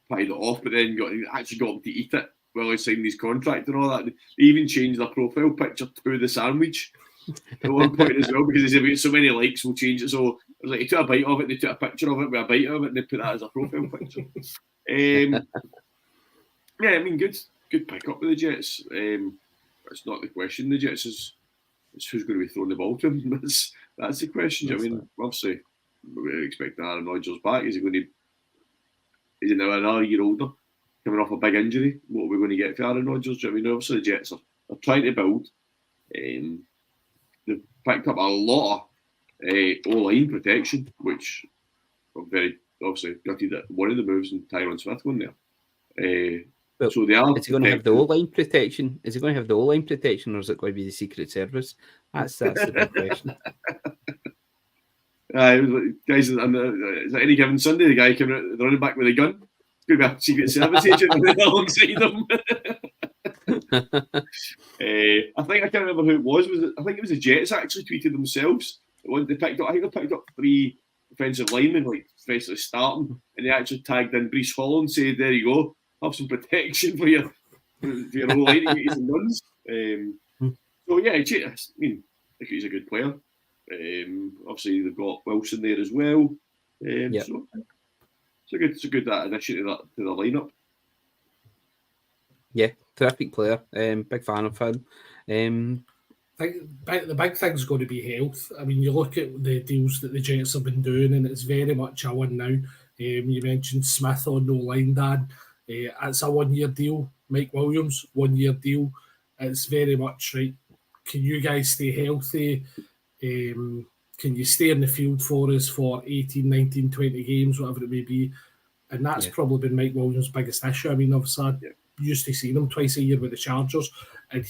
[SPEAKER 2] pile it off, but then actually got them to eat it while he signed his contract and all that. They even changed their profile picture to the sandwich at one point as well, because they said we get so many likes, we'll change it. So it was like, he took a bite of it, they took a picture of it with a bite of it, and they put that as a profile picture. Yeah, I mean, good pick up with the Jets. It's not the question. The Jets is who's going to be throwing the ball to him. That's the question. I mean, obviously, we expect Aaron Rodgers back. Is he now another year older, coming off a big injury? What are we going to get for Aaron Rodgers? I mean, obviously, the Jets are trying to build. They've picked up a lot of O-line protection, which I'm very obviously gutted that one of the moves in Tyron Smith going there.
[SPEAKER 1] Well,
[SPEAKER 2] so they are.
[SPEAKER 1] Is he going to have the O-line protection? Is he going to have the O-line protection, or is it going to be the Secret Service? That's the big question.
[SPEAKER 2] Guys, is that any given Sunday, the guy coming out, the running back with a gun, could be a Secret Service agent alongside him. I think I can't remember who it was. I think it was the Jets actually tweeted themselves. They picked up 3 offensive linemen, like especially starting, and they actually tagged in Breece Hall and said, "There you go, have some protection for your whole line to get some runs." So yeah, I mean, I think he's a good player. Obviously, they've got Wilson there as well. So it's a good addition to the lineup.
[SPEAKER 1] Yeah, terrific player. Big fan of him.
[SPEAKER 3] The big thing's going to be health. I mean, you look at the deals that the Jets have been doing, and it's very much a win now. You mentioned Smith on no line, Dan. It's a 1-year deal. Mike Williams, 1-year deal. It's very much right. Can you guys stay healthy? Can you stay in the field for us for 18, 19, 20 games, whatever it may be? And that's probably been Mike Williams' biggest issue. I mean, obviously, I used to see him twice a year with the Chargers, and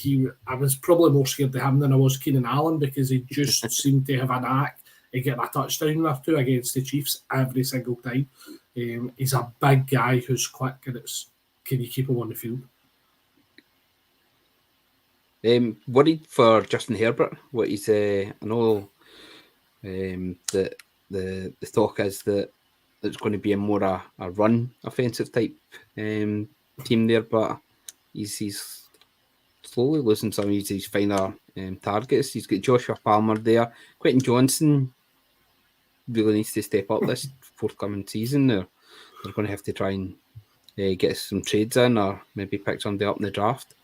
[SPEAKER 3] I was probably more scared of him than I was Keenan Allen, because he just seemed to have a knack of getting a touchdown or two against the Chiefs every single time. He's a big guy who's quick, and can you keep him on the field?
[SPEAKER 1] Worried for Justin Herbert. What he's, I know that the talk is that it's going to be more a run offensive type team there, but he's slowly losing some of his finer targets. He's got Joshua Palmer there. Quentin Johnson really needs to step up this forthcoming season. They're going to have to try and get some trades in, or maybe pick somebody up in the draft.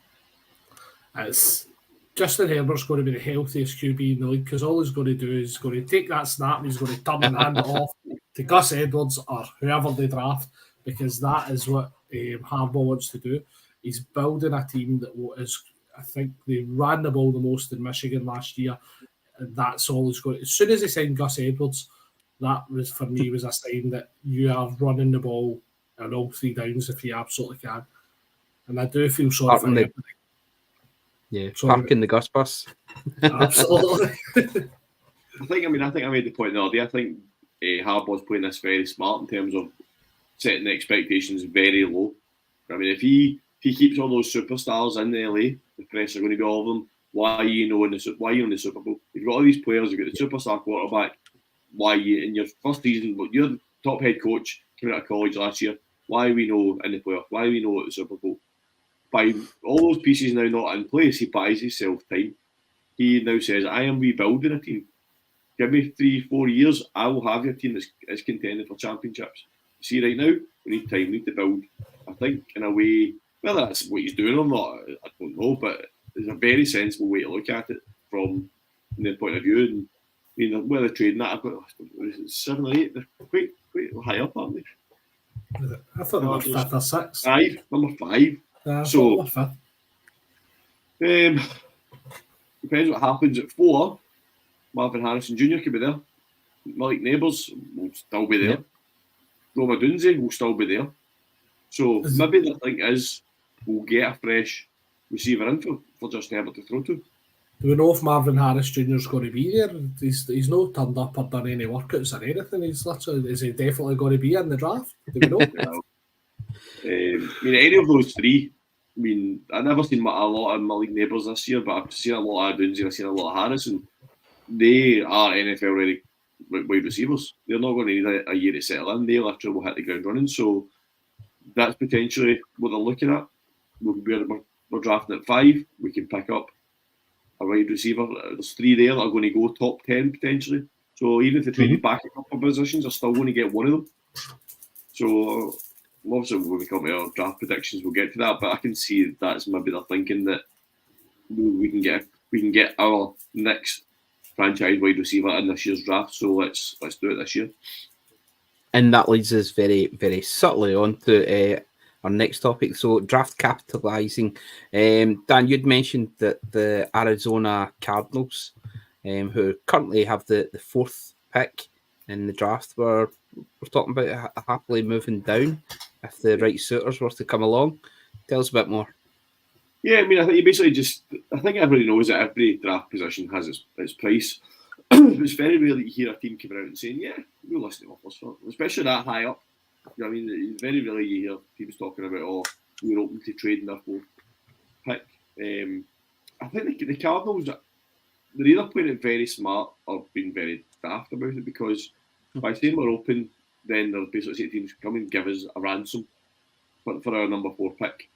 [SPEAKER 3] Justin Herbert's going to be the healthiest QB in the league, because all he's going to do is going to take that snap and he's going to turn and hand it off to Gus Edwards or whoever they draft, because that is what Harbaugh wants to do. He's building a team that is, I think they ran the ball the most in Michigan last year, and that's all he's going to. As soon as he signed Gus Edwards, that was, for me, was a sign that you are running the ball on all 3 downs if you absolutely can. And I do feel sorry for him.
[SPEAKER 1] Yeah, parking the Gus bus.
[SPEAKER 3] Absolutely.
[SPEAKER 2] I think I made the point the other day. I think Harbaugh's playing this very smart in terms of setting the expectations very low. I mean, if he keeps all those superstars in LA, the press are going to be all of them. Why are you in the Super Bowl? You've got all these players. You've got the superstar quarterback. Why are you in your first season? But you're the top head coach coming out of college last year. Why are we no in the playoff? Why are we no at the Super Bowl? By all those pieces now not in place, he buys himself time. He now says, I am rebuilding a team. Give me 3-4 years, I will have your team that's contending for championships. See, right now, we need time, we need to build. I think, in a way, whether that's what he's doing or not, I don't know, but it's a very sensible way to look at it from their point of view. And I mean, where they're trading that, I've got 7 or 8, they're quite high up, aren't they?
[SPEAKER 3] I thought they were 5th or 6th.
[SPEAKER 2] 5, number 5. So, depends what happens at 4. Marvin Harrison Jr. could be there. Malik Neighbours will still be there. Yep. Roma Dunze will still be there. So maybe the thing is we'll get a fresh receiver in for Justin Herbert to throw to.
[SPEAKER 3] Do we know if Marvin Harris Jr. is going to be there? He's not turned up or done any workouts or anything. Is he definitely going to be in the draft? Do we know?
[SPEAKER 2] I mean, any of those 3. I mean, I've never seen a lot of Malik Neighbours this year, but I've seen a lot of Dunze, I've seen a lot of Harrison. They are NFL ready wide receivers. They're not going to need a year to settle in. They literally will hit the ground running. So that's potentially what they're looking at. We're drafting at 5. We can pick up a wide receiver. There's 3 there that are going to go top 10 potentially. So even if they trade back a couple of positions, they're still going to get one of them. So obviously when we come to our draft predictions, we'll get to that. But I can see that's maybe they're thinking that we can get our next franchise wide receiver in this year's draft. So let's do it this year.
[SPEAKER 1] And that leads us very, very subtly on to our next topic. So draft capitalizing. Dan, you'd mentioned that the Arizona Cardinals, who currently have the 4th pick in the draft, we're talking about happily moving down if the right suitors were to come along. Tell us a bit more.
[SPEAKER 2] Yeah, I mean, I think you basically I think everybody knows that every draft position has its price. It's very rare that you hear a team coming out and saying, yeah, we'll listen to offers for it, especially that high up. You know what I mean? It's very rarely you hear teams talking about, we're open to trading their 4th pick. I think the Cardinals, they're either playing it very smart or being very daft about it, because by saying we're open, then they're basically saying teams come and give us a ransom for our number 4 pick.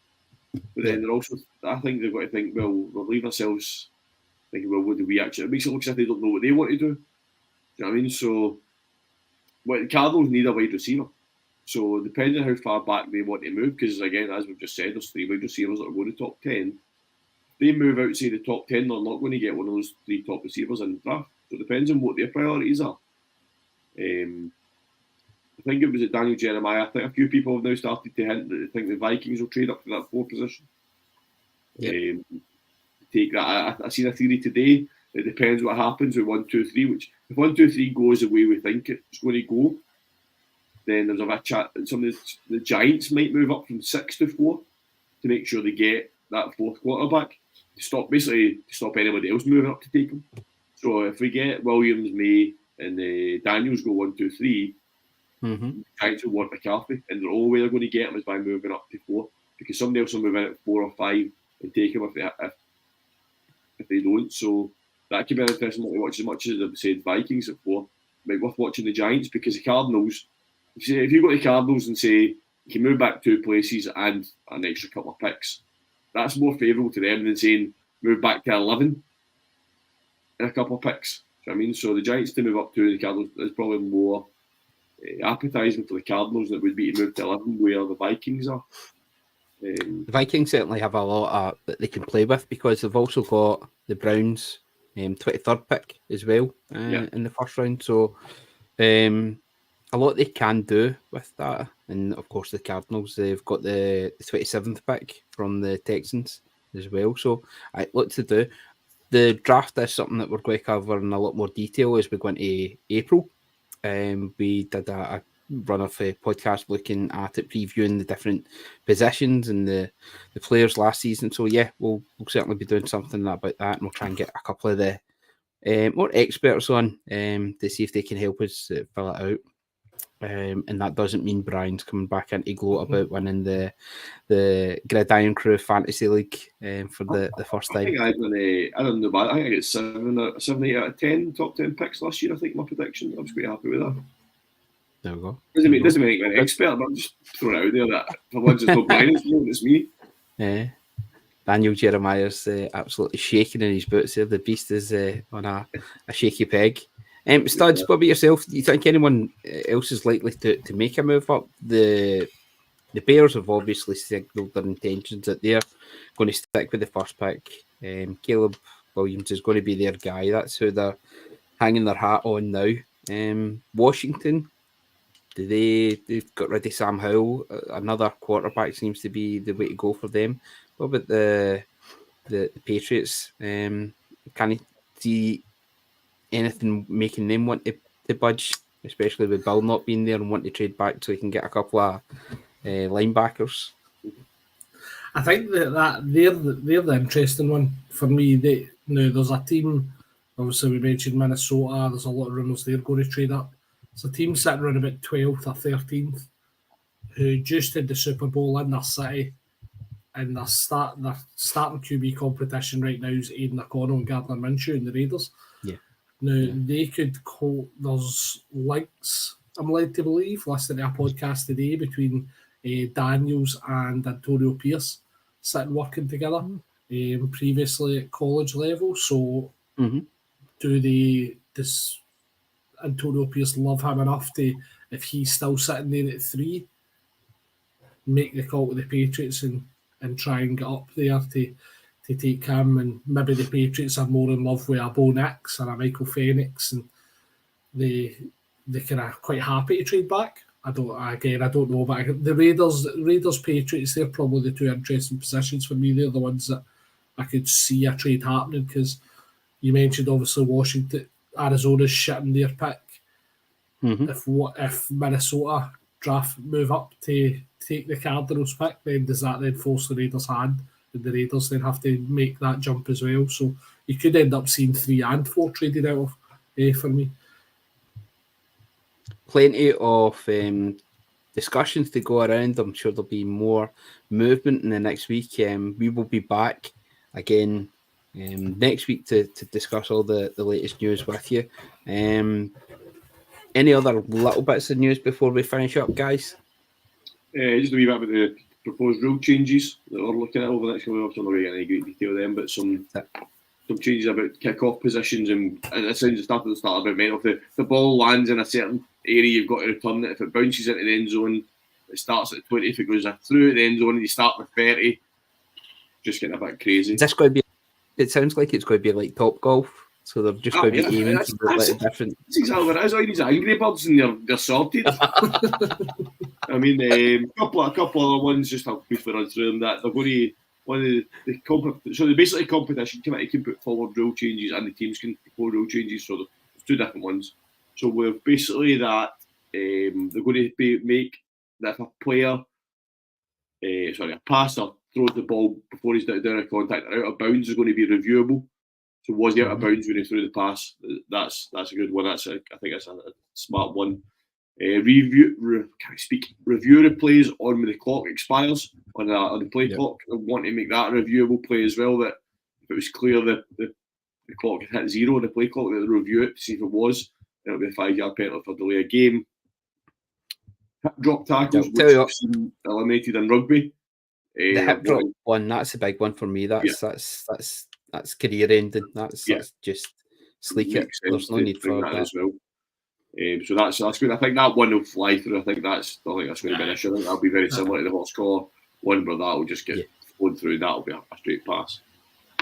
[SPEAKER 2] But then they're also, I think they've got to think, well, we'll leave ourselves thinking, well, what do we actually? It makes it look as if they don't know what they want to do. Do you know what I mean? So, the Cardinals need a wide receiver. So, depending on how far back they want to move, because again, as we've just said, there's 3 wide receivers that are going to top 10. they move outside the top 10, they're not going to get one of those 3 top receivers in the draft. So it depends on what their priorities are. I think it was at Daniel Jeremiah. I think a few people have now started to hint that they think the Vikings will trade up to that 4 position.
[SPEAKER 1] Yep.
[SPEAKER 2] Take that. I seen a theory today. It depends what happens with 1, 2, 3. Which if 1, 2, 3 goes the way we think it's going to go, then there's a chat. Some of the Giants might move up from 6 to 4 to make sure they get that 4th quarterback to stop anybody else moving up to take him. So if we get Williams, May, and Daniels go 1, 2, 3, Giants will want McCarthy, and the only way they're going to get him is by moving up to 4, because somebody else will move in at 4 or 5 and take him if they don't. So that could be an interesting one to watch. As much as I've said Vikings at 4, might be worth watching the Giants, because the Cardinals, if you go to the Cardinals and say you can move back 2 places and an extra couple of picks, that's more favourable to them than saying move back to 11 and a couple of picks. Do you know what I mean? So the Giants to move up to the Cardinals is probably more appetising for the Cardinals than it would be to move to 11 where the Vikings are.
[SPEAKER 1] The Vikings certainly have a lot that they can play with, because they've also got the Browns 23rd pick as well in the first round. So a lot they can do with that. And of course the Cardinals, they've got the 27th pick from the Texans as well. So look to do. The draft is something that we're going to cover in a lot more detail as we go into April. We did a run of a podcast looking at it, previewing the different positions and the players last season. So yeah, we'll certainly be doing something about that, and we'll try and get a couple of the more experts on to see if they can help us fill it out. And that doesn't mean Brian's coming back into gloat about winning the Irn-Cru Fantasy League for the first time.
[SPEAKER 2] I think I don't know, but I think I get 7, 8 out of 10 top 10 picks last year. I think my prediction. I was quite happy with that.
[SPEAKER 1] There we go.
[SPEAKER 2] Doesn't make me an expert, but I'm just throwing it out there that for once it's not Brian, it's me.
[SPEAKER 1] Yeah. Daniel Jeremiah's absolutely shaking in his boots there. The beast is on a shaky peg. Studs, what about yourself? Do you think anyone else is likely to make a move up? The Bears have obviously signalled their intentions that they're going to stick with the first pick. Caleb Williams is going to be their guy. That's who they're hanging their hat on now. Washington, they've got rid of Sam Howell. Another quarterback seems to be the way to go for them. What about the Patriots? Can you see anything making them want to budge, especially with Bill not being there and want to trade back so he can get a couple of linebackers?
[SPEAKER 3] I think that they're the interesting one for me. There's a team, obviously we mentioned Minnesota, there's a lot of rumours they're going to trade up. It's a team sitting around about 12th or 13th who just had the Super Bowl in their city, and their starting QB competition right now is Aiden O'Connell and Gardner Minshew and the Raiders. They could there's links, I'm led to believe, listening to a podcast today between Daniels and Antonio Pierce sitting working together previously at college level. So does Antonio Pierce love him enough to, if he's still sitting there at 3, make the call to the Patriots and try and get up there to take him? And maybe the Patriots are more in love with a Bo Nix or a Michael Penix, and they kind of quite happy to trade back. I don't know, but the Raiders, Patriots, they're probably the 2 interesting positions for me. They're the ones that I could see a trade happening, because you mentioned obviously Washington, Arizona's shitting their pick. If Minnesota move up to take the Cardinals pick, then does that then force the Raiders' hand? And the Raiders then have to make that jump as well. So you could end up seeing 3 and 4 traded out of for me.
[SPEAKER 1] Plenty of discussions to go around. I'm sure there'll be more movement in the next week. We will be back again next week to discuss all the latest news with you. Any other little bits of news before we finish up, guys?
[SPEAKER 2] Just a wee bit about the proposed rule changes that we're looking at over the next couple of months. I'm not really getting any great detail of them, but some changes about kick-off positions, and it sounds stuff at the start about mental. If the ball lands in a certain area, you've got to return it. If it bounces into the end zone, it starts at 20. If it goes through the end zone, you start with 30. Just getting a bit crazy.
[SPEAKER 1] Is this going to be It sounds like it's going to be like Top Golf, so they're just going to be aiming
[SPEAKER 2] that's,
[SPEAKER 1] for
[SPEAKER 2] that's,
[SPEAKER 1] like different.
[SPEAKER 2] that's exactly what it is. All these Angry Birds and they're sorted. I mean, a couple other ones just I'll briefly run through them. That they're going to basically competition committee can put forward rule changes and the teams can propose rule changes. So there's two different ones. So we're basically that they're going to make that if a player, a passer throws the ball before he's down a contact or out of bounds is going to be reviewable. So was he out of bounds when he threw the pass? That's a good one. I think that's a smart one. Review replays on when the clock expires on the play clock. I want to make that a reviewable play as well. That if it was clear that the clock had hit zero on the play clock, that they review it to see if it was. It'll be a 5-yard penalty for delay a game. Hip drop tackles, which I've seen eliminated in rugby.
[SPEAKER 1] The hip drop one, that's a big one for me. That's career ending. That's just sleek it. There's no need for that
[SPEAKER 2] as well. So that's good. I think that one will fly through. I think that's going to be an issue. I think that'll be very similar to the horse collar one, where that will just get flown through. That'll be a straight pass.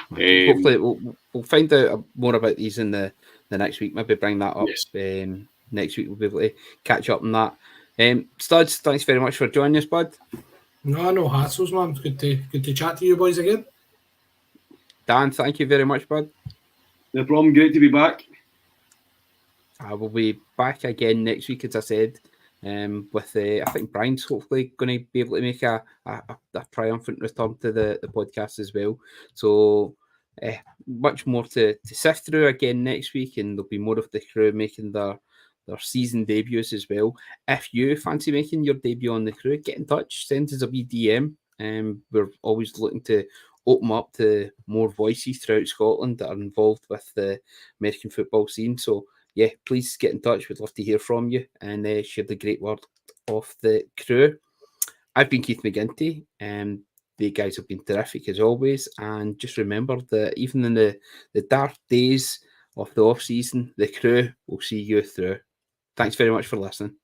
[SPEAKER 1] Hopefully, we'll find out more about these in the next week. Maybe bring that up. Yes. Next week we'll be able to catch up on that. Studs, thanks very much for joining us, bud.
[SPEAKER 3] No hassles, man. Good to chat to you boys again.
[SPEAKER 1] Dan, thank you very much, bud.
[SPEAKER 2] No problem. Great to be back.
[SPEAKER 1] I will be back again next week, as I said, with I think Brian's hopefully going to be able to make a triumphant return to the podcast as well. So much more to sift through again next week, and there'll be more of the crew making their season debuts as well. If you fancy making your debut on the crew, get in touch, send us a wee DM. We're always looking to open up to more voices throughout Scotland that are involved with the American football scene. So yeah, please get in touch. We'd love to hear from you and share the great word of the crew. I've been Keith McGinty, and the guys have been terrific as always. And just remember that even in the dark days of the off-season, the crew will see you through. Thanks very much for listening.